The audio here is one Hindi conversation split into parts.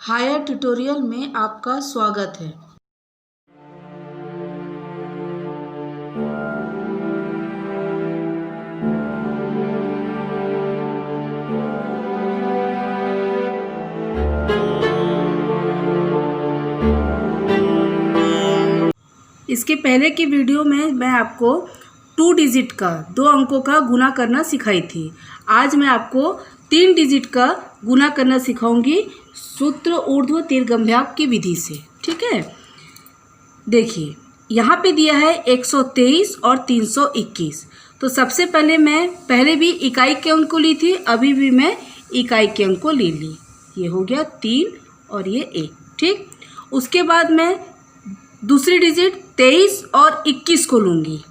हायर ट्यूटोरियल में आपका स्वागत है। इसके पहले की वीडियो में मैं आपको 2 डिजिट का 2 अंकों का गुना करना सिखाई थी। आज मैं आपको 3 डिजिट का गुना करना सिखाऊंगी सूत्र ऊर्ध्व दीर्घाभ्याम की विधि से। ठीक है, देखिए यहाँ पे दिया है 123 और 321। तो सबसे पहले मैं पहले भी इकाई के अंक को ली थी, अभी भी मैं इकाई के अंक को ले ली। ये हो गया 3 और ये 1। ठीक, उसके बाद मैं दूसरी डिजिट 23 और 21 को लूँगी।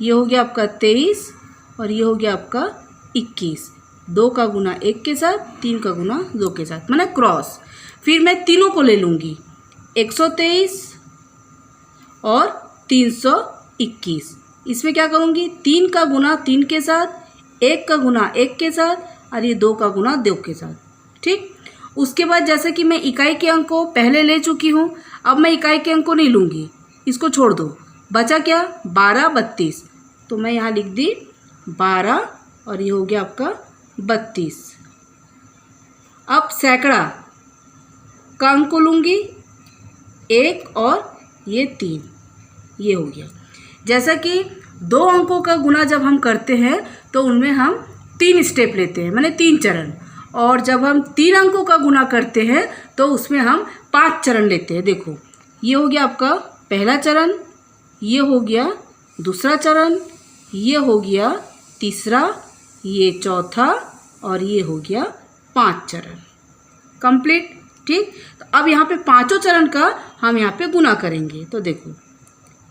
ये हो गया आपका 23 और ये हो गया आपका 21। 2 का गुना 1 के साथ, 3 का गुना 2 के साथ, माने क्रॉस। फिर मैं तीनों को ले लूँगी, 123 और 321। इसमें क्या करूँगी, 3 का गुना 3 के साथ, 1 का गुना 1 के साथ और ये 2 का गुना 2 के साथ। ठीक, उसके बाद जैसे कि मैं इकाई के अंक को पहले ले चुकी हूँ, अब मैं इकाई के अंक को नहीं लूँगी, इसको छोड़ दो। बचा क्या, 12 32। तो मैं यहाँ लिख दी 12 और ये हो गया आपका 32। अब सैकड़ा का अंक को लूँगी, 1 और ये 3, ये हो गया। जैसा कि 2 अंकों का गुना जब हम करते हैं तो उनमें हम 3 स्टेप लेते हैं, माने 3 चरण। और जब हम 3 अंकों का गुना करते हैं तो उसमें हम 5 चरण लेते हैं। देखो, ये हो गया आपका पहला चरण, ये हो गया दूसरा चरण, ये हो गया तीसरा, ये चौथा और ये हो गया 5 चरण कंप्लीट। ठीक, तो अब यहाँ पे 5 चरण का हम यहाँ पे गुना करेंगे। तो देखो,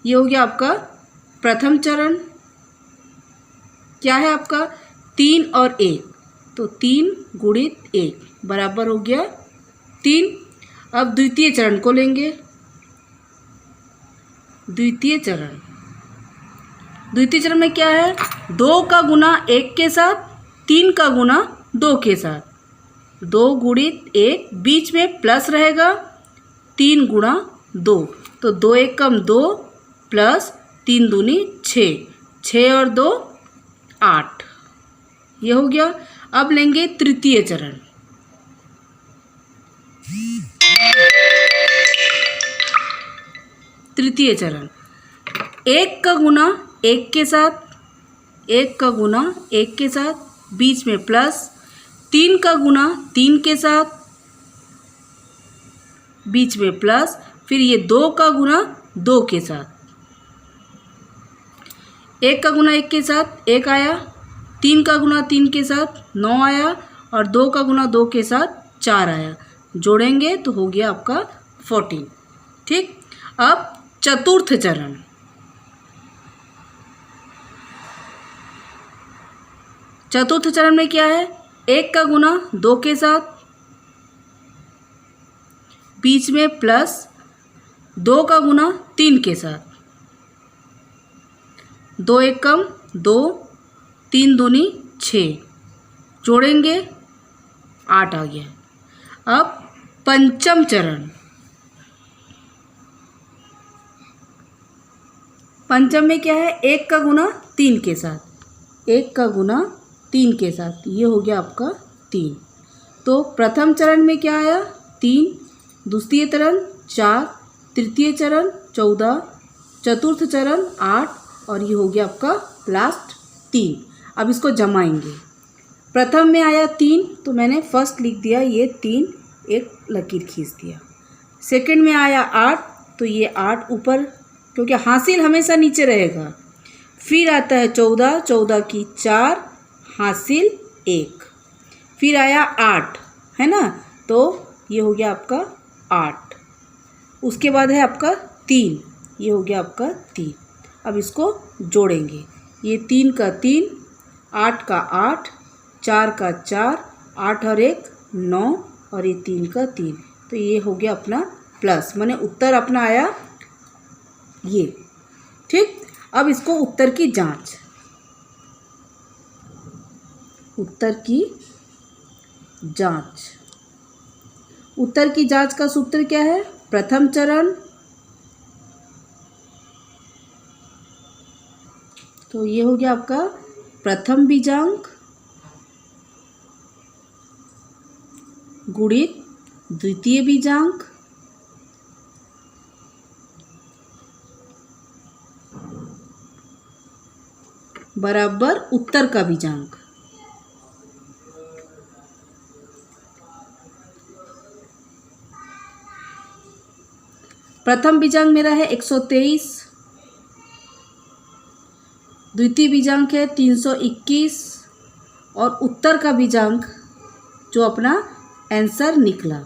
ये हो गया आपका प्रथम चरण, क्या है आपका 3 और 1, तो 3 गुणित 1 बराबर हो गया 3। अब द्वितीय चरण को लेंगे, द्वितीय चरण में क्या है, 2 का गुना 1 के साथ, 3 का गुना 2 के साथ, 2 गुणित 1, बीच में प्लस रहेगा, 3 गुणा 2, तो 2 1 कम 2 प्लस 3 दूनी 6, 6 और 2 8, ये हो गया। अब लेंगे तृतीय चरण, तृतीय चरण 1 का गुना 1 के साथ, 1 का गुना 1 के साथ, बीच में प्लस, 3 का गुना 3 के साथ, बीच में प्लस, फिर ये 2 का गुना 2 के साथ, 1 का गुना 1 के साथ 1 आया, 3 का गुना 3 के साथ 9 आया और 2 का गुना 2 के साथ 4 आया। जोड़ेंगे तो हो गया आपका 14। ठीक, अब चतुर्थ चरण, चतुर्थ चरण में क्या है, 1 का गुना 2 के साथ, बीच में प्लस, 2 का गुना 3 के साथ, 2 1 कम 2, 3 दूनी 6, जोड़ेंगे 8 आ गया। अब पंचम चरण, पंचम में क्या है, 1 का गुना 3 के साथ, 1 का गुना 3 के साथ, ये हो गया आपका 3। तो प्रथम चरण में क्या आया, 3, द्वितीय चरण 4, तृतीय चरण 14, चतुर्थ चरण 8 और ये हो गया आपका लास्ट 3। अब इसको जमाएंगे। प्रथम में आया 3, तो मैंने फर्स्ट लिख दिया ये 3, एक लकीर खींच दिया। सेकंड में आया 8, तो ये 8 ऊपर, क्योंकि हासिल हमेशा नीचे रहेगा। फिर आता है 14, 14 की 4, हासिल 1। फिर आया 8, है ना, तो ये हो गया आपका 8। उसके बाद है आपका 3, ये हो गया आपका 3। अब इसको जोड़ेंगे, ये 3 का 3, 8 का 8, 4 का 4, 8 और 1 9 और ये 3 का 3, तो ये हो गया अपना प्लस, माने उत्तर अपना आया ये। ठीक, अब इसको उत्तर की जांच, उत्तर की जांच, उत्तर की जांच का सूत्र क्या है? प्रथम चरण, तो ये हो गया आपका प्रथम बीजांक गुणित द्वितीय बीजांक बराबर उत्तर का बीजांक। प्रथम बीजांक मेरा है 123, द्वितीय बीजांक है 321 और उत्तर का बीजांक जो अपना आंसर निकला।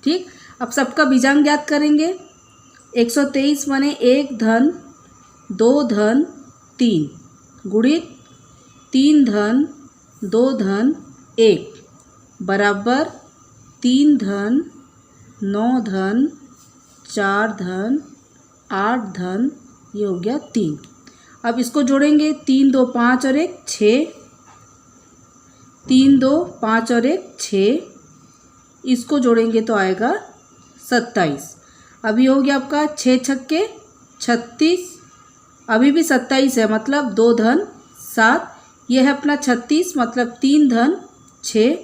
ठीक, अब सबका बीजांक ज्ञात करेंगे। 123 माने 1 धन 2 धन 3 गुणित 3 धन 2 धन 1 बराबर 3 धन 9 धन 4 धन 8 धन, ये हो गया 3। अब इसको जोड़ेंगे, 3 2 5 और 1 6, 3 2 5 और 1 6, इसको जोड़ेंगे तो आएगा 27। अभी हो गया आपका 6 छक्के 36, अभी भी 27 है मतलब 2 धन 7, यह है अपना 36 मतलब 3 धन 6,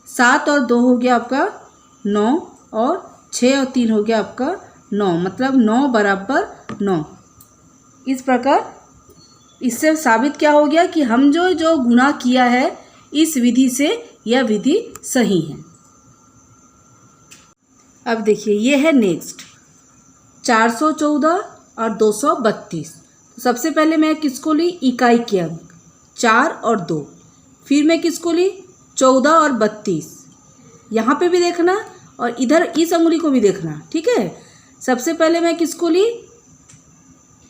7 और 2 हो गया आपका 9 और 6 और 3 हो गया आपका 9 मतलब 9 बराबर 9। इस प्रकार इससे साबित क्या हो गया कि हम जो गुणा किया है इस विधि से यह विधि सही है। अब देखिए ये है नेक्स्ट 414 और 232। तो सबसे पहले मैं किसको ली? इकाई के अंक 4 और 2, फिर मैं किसको ली? 14 और 32। यहाँ पे भी देखना और इधर इस अंगुली को भी देखना, ठीक है। सबसे पहले मैं किसको ली?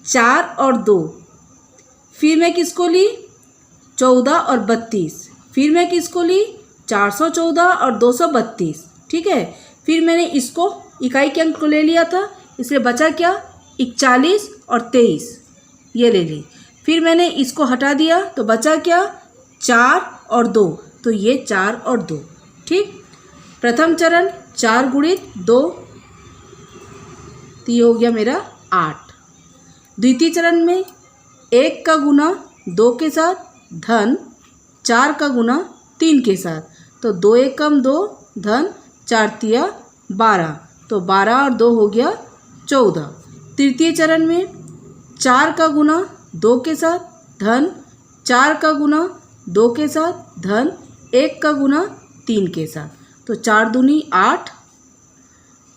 4 और 2, फिर मैं किसको ली? 14 और 32, फिर मैं किसको ली? 414 और 232, ठीक है। फिर मैंने इसको इकाई के अंक को ले लिया था, इसलिए बचा क्या? 41 और 23, ये ले ली। फिर मैंने इसको हटा दिया तो बचा क्या? 4 और 2, तो ये 4 और 2, ठीक। प्रथम चरण 4 गुणित 2, तो ये हो गया मेरा 8। द्वितीय चरण में 1 का गुना 2 के साथ धन 4 का गुना 3 के साथ, तो 2 एकम 2 धन 4 तिया 12, तो 12 और 2 हो गया 14। तृतीय चरण में 4 का गुना 2 के साथ धन 4 का गुना 2 के साथ धन 1 का गुना 3 के साथ, तो 4 दूनी 8,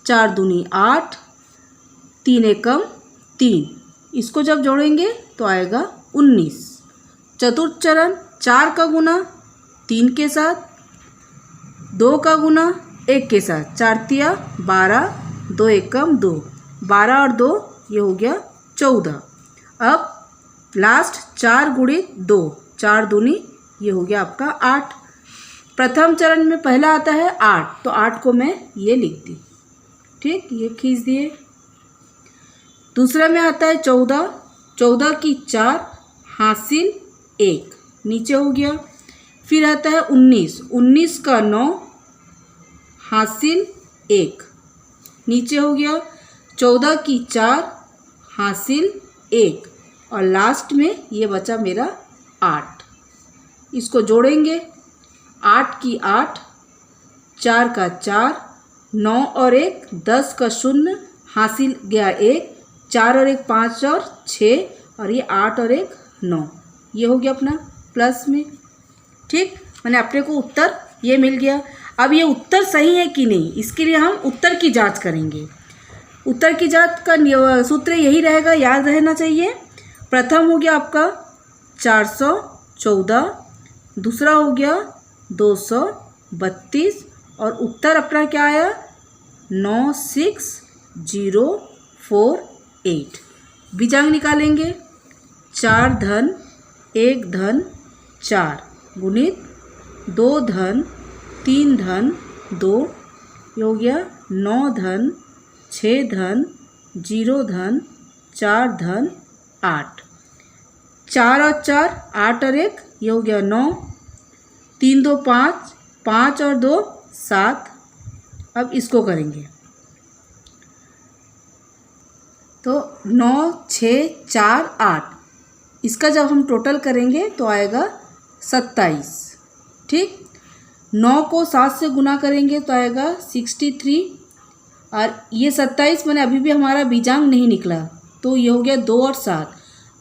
4 दूनी 8, 3 एकम 3, इसको जब जोड़ेंगे तो आएगा 19। चतुर्थ चरण 4 का गुना 3 के साथ, 2 का गुना 1 के साथ, 4 तिया 12, 2 एकम 2, 12 और 2 ये हो गया 14। अब लास्ट 4 गुणित 2, 4 दूनी ये हो गया आपका 8। प्रथम चरण में पहला आता है 8, तो 8 को मैं ये लिख दी, ठीक, ये खींच दिए। दूसरा में आता है 14, 14 की 4 हासिल 1, नीचे हो गया। फिर आता है 19, 19 का 9 हासिल 1, नीचे हो गया। 14 की 4 हासिल 1 और लास्ट में ये बचा मेरा 8, इसको जोड़ेंगे। 8 की 8, 4 का 4, 9 और 1 10 का 0 हासिल गया 1, 4 और 1 5 और 6 और ये 8 और 1 9, ये हो गया अपना प्लस में, ठीक। मैंने अपने को उत्तर ये मिल गया। अब ये उत्तर सही है कि नहीं, इसके लिए हम उत्तर की जांच करेंगे। उत्तर की जांच का सूत्र यही रहेगा, याद रहना चाहिए। प्रथम हो गया आपका 414, दूसरा हो गया 232 और उत्तर अपना क्या आया? 96048। बीजांक निकालेंगे। 4 धन 1 धन 4 गुणित 2 धन 3 धन 2, ये हो गया 9 धन 6 धन 0 धन 4 धन 8, 4 और 4 8 और 1 ये हो गया 9, 3 2 5, 5 और 2 7, अब इसको करेंगे तो 9 6 4 8, इसका जब हम टोटल करेंगे तो आएगा 27। ठीक, 9 को 7 से गुना करेंगे तो आएगा 63, और ये 27 मैंने अभी भी हमारा बीजांग नहीं निकला, तो ये हो गया 2 और 7,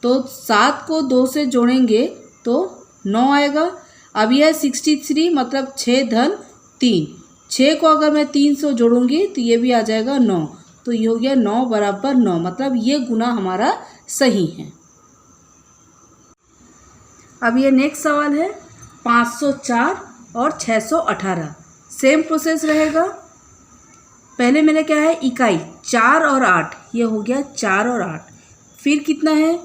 तो 7 को 2 से जोड़ेंगे तो 9 आएगा। अब यह 63 मतलब 6 धन 3, 6 को अगर मैं 3 से जोड़ूंगी तो ये भी आ जाएगा 9, तो ये हो गया 9 बराबर 9, मतलब ये गुना हमारा सही है। अब ये नेक्स्ट सवाल है 504 और 618, सेम प्रोसेस रहेगा। पहले मेरा क्या है इकाई 4 और 8, ये हो गया 4 और 8, फिर कितना है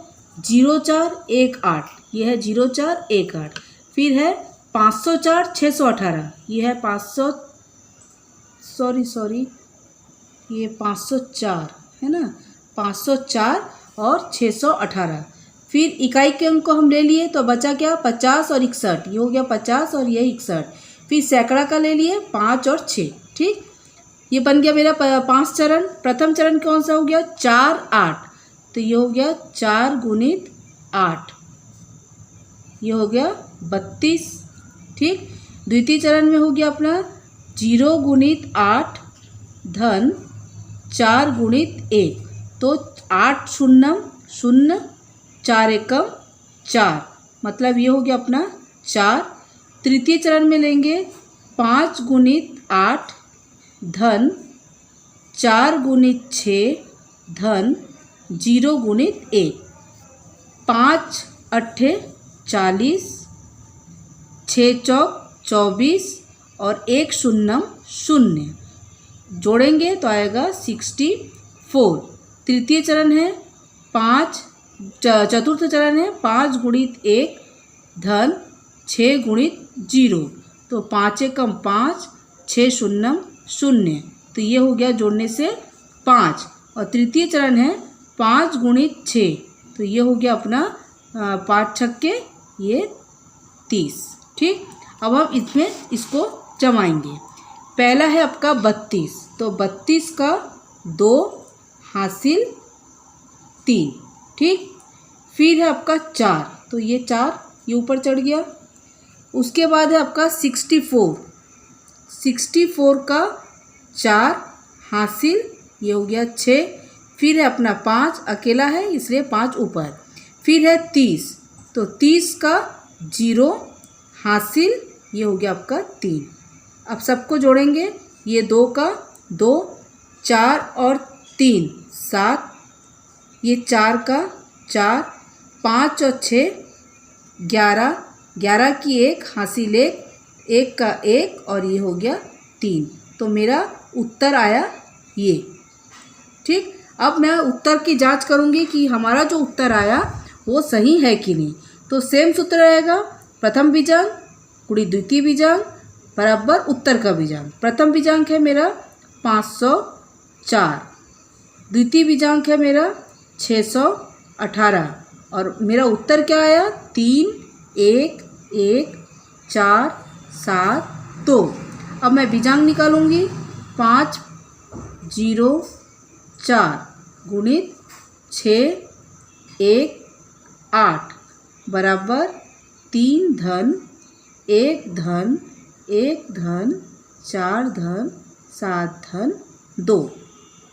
0 4 1 8, ये है 0 4 1 8, फिर है 504 618, ये है 504 है ना, 504 और 618, फिर इकाई के अंक को हम ले लिए तो बचा क्या 50 और 61, ये हो गया 50 और ये 61, फिर सैकड़ा का ले लिए 5 और 6। ठीक, ये बन गया मेरा 5 चरण। प्रथम चरण कौन सा हो गया 4 8, तो ये हो गया 4 गुणित 8, ये हो गया 32। ठीक, द्वितीय चरण में हो गया अपना 0 गुणित 8 धन 4 गुणित 1, तो 8 शून्यम 0, 4 एकम 4, मतलब ये हो गया अपना 4। तृतीय चरण में लेंगे 5 गुणित 8 धन 4 गुणित 6 धन 0 गुणित 1, 5 8 40, 6 चौक 24 और 1 शून्यम 0, जोड़ेंगे तो आएगा 64। तृतीय चरण है 5, चतुर्थ चरण है 5 गुणित 1 धन 6 गुणित 0, तो 5 एकम 5, 6 शून्यम 0, तो ये हो गया जोड़ने से 5। और तृतीय चरण है 5 गुणित 6, तो ये हो गया अपना 5 छक्के ये 30। ठीक, अब हम इसमें इसको जमाएंगे। पहला है आपका 32, तो 32 का 2 हासिल 3। ठीक, फिर है आपका 4, तो ये 4 ये ऊपर चढ़ गया। उसके बाद है आपका 64 का 4 हासिल, ये हो गया 6, फिर है अपना 5 अकेला है इसलिए 5 ऊपर, फिर है 30, तो 30 का 0 हासिल, ये हो गया आपका 3। अब सबको जोड़ेंगे, ये 2 का 2, 4 और 3 7, ये 4 का 4, 5 और 6 11, 11 की 1 हासिल 1, 1 का 1 और ये हो गया 3, तो मेरा उत्तर आया ये। ठीक, अब मैं उत्तर की जांच करूंगी कि हमारा जो उत्तर आया वो सही है कि नहीं। तो सेम सूत्र रहेगा, प्रथम बीजांक गुणी द्वितीय बीजांक बराबर उत्तर का बीजांक। प्रथम बीजांक है मेरा 504, द्वितीय बीजांक है मेरा 618, और मेरा उत्तर क्या आया 3 1 1 4 7 2। अब मैं बीजांक निकालूंगी, 5 0 4 गुणित 6 1 8 बराबर 3 धन 1 धन 1 धन 4 धन 7 धन 2।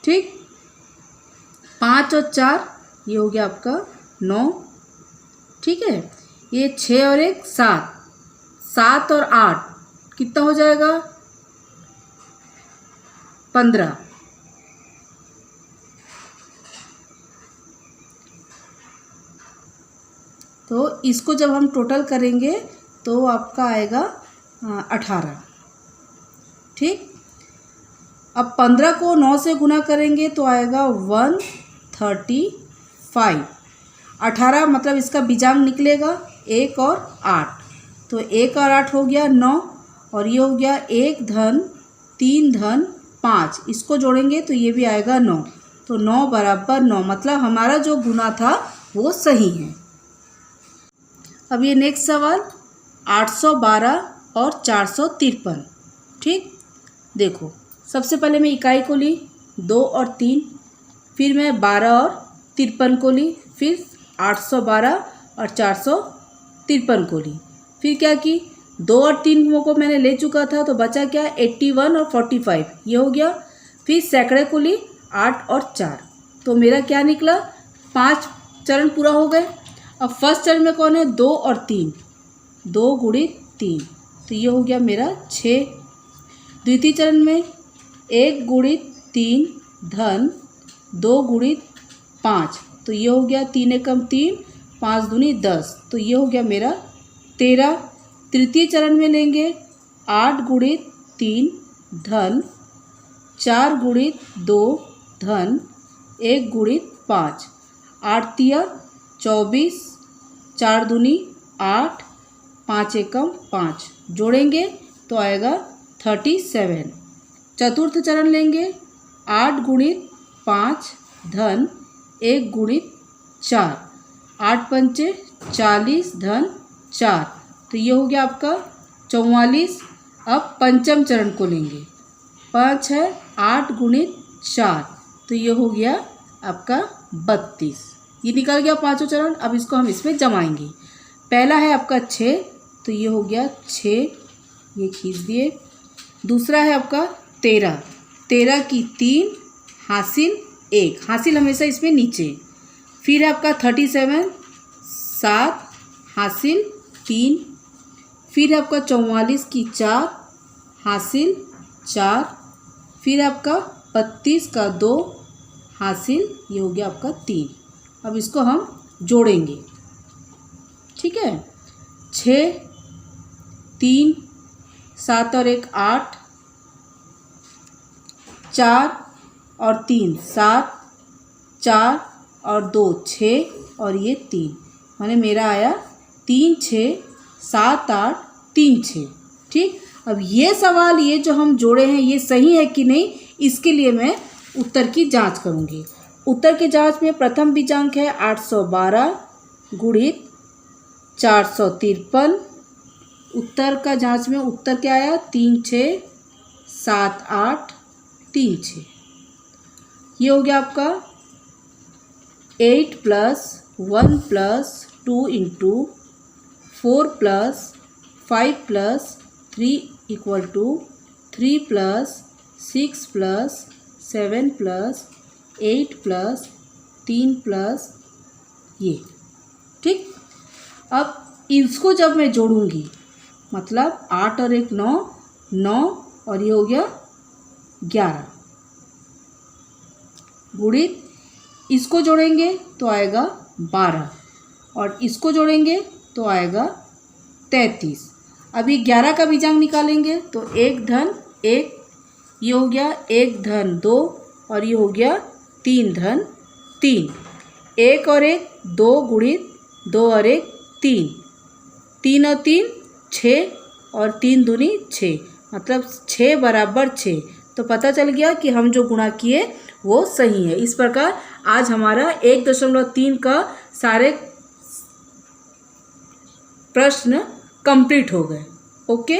ठीक, 5 और 4 ये हो गया आपका 9। ठीक है, ये 6 और 1 7, 7 और 8 कितना हो जाएगा 15। तो इसको जब हम टोटल करेंगे तो आपका आएगा 18। ठीक, अब 15 को 9 से गुना करेंगे तो आएगा 135। 18 मतलब इसका बीजांक निकलेगा 1 और 8, तो 1 और 8 हो गया 9, और ये हो गया 1 धन 3 धन 5, इसको जोड़ेंगे तो ये भी आएगा 9, तो 9 बराबर 9, मतलब हमारा जो गुना था वो सही है। अब ये नेक्स्ट सवाल 812 और 453। ठीक, देखो सबसे पहले मैं इकाई को ली 2 और 3, फिर मैं 12 और 53 को ली, फिर 812 और 453 को ली। फिर क्या की 2 और 3 को मैंने ले चुका था, तो बचा क्या 81 और 45, ये हो गया। फिर सैकड़े को ली 8 और 4, तो मेरा क्या निकला 5 चरण पूरा हो गए। अब फर्स्ट चरण में कौन है 2 और 3, 2 गुणित 3, तो ये हो गया मेरा 6। द्वितीय चरण में 1 गुणित 3 धन 2 गुणित 5, तो ये हो गया 3 एकम 3, 5 दूनी 10, तो ये हो गया मेरा 13। तृतीय चरण में लेंगे 8 गुणित 3 धन 4 गुणित 2 धन 1 गुणित 5, 8 तिया 24, 4 दूनी 8, 5 एकम 5, जोड़ेंगे तो आएगा 37। चतुर्थ चरण लेंगे 8 गुणित 5 धन 1 गुणित 4, 8 पंचे 40 धन 4, तो ये हो गया आपका 44। अब पंचम चरण को लेंगे 5 है 8 गुणित 4, तो ये हो गया आपका 32। ये निकल गया पांचों चरण। अब इसको हम इसमें जमाएंगे। पहला है आपका 6, तो ये हो गया 6, ये खींच दिए। दूसरा है आपका 13, 13 की 3 हासिल 1, हासिल हमेशा इसमें नीचे। फिर है आपका 37, 7 हासिल 3। फिर है आपका 44 की 4 हासिल 4। फिर आपका 32 का 2 हासिल, ये हो गया आपका 3। अब इसको हम जोड़ेंगे, ठीक है। 6, 3, 7 और 1 8, 4 और 3 7, 4 और 2 6 और ये 3, माने मेरा आया 3 6 7 8 3 6। ठीक, अब ये सवाल ये जो हम जोड़े हैं ये सही है कि नहीं, इसके लिए मैं उत्तर की जांच करूंगी। उत्तर की जांच में प्रथम बीजांक है 812 गुणित 453। उत्तर का जांच में उत्तर क्या आया 3 6 7 8 3 6। ये हो गया आपका 8 + 1 + 2 इंटू 4 + 5 + 3 = 3 + 6 + 7 + 8 + 3 + ये। ठीक, अब इसको जब मैं जोड़ूंगी मतलब 8 और 1 9 9 और ये हो गया 11 गुणित इसको जोड़ेंगे तो आएगा 12 और इसको जोड़ेंगे तो आएगा 33। अभी 11 का बीजांक निकालेंगे तो 1 धन 1, ये हो गया 1 धन 2 और ये हो गया 3 धन 3। 1 और 1 2 गुणित 2 और 1 3, 3 और 3 6 और 3 दूनी 6, मतलब 6 बराबर 6। तो पता चल गया कि हम जो गुणा किए वो सही है। इस प्रकार आज हमारा 1.3 का सारे प्रश्न कंप्लीट हो गए। ओके।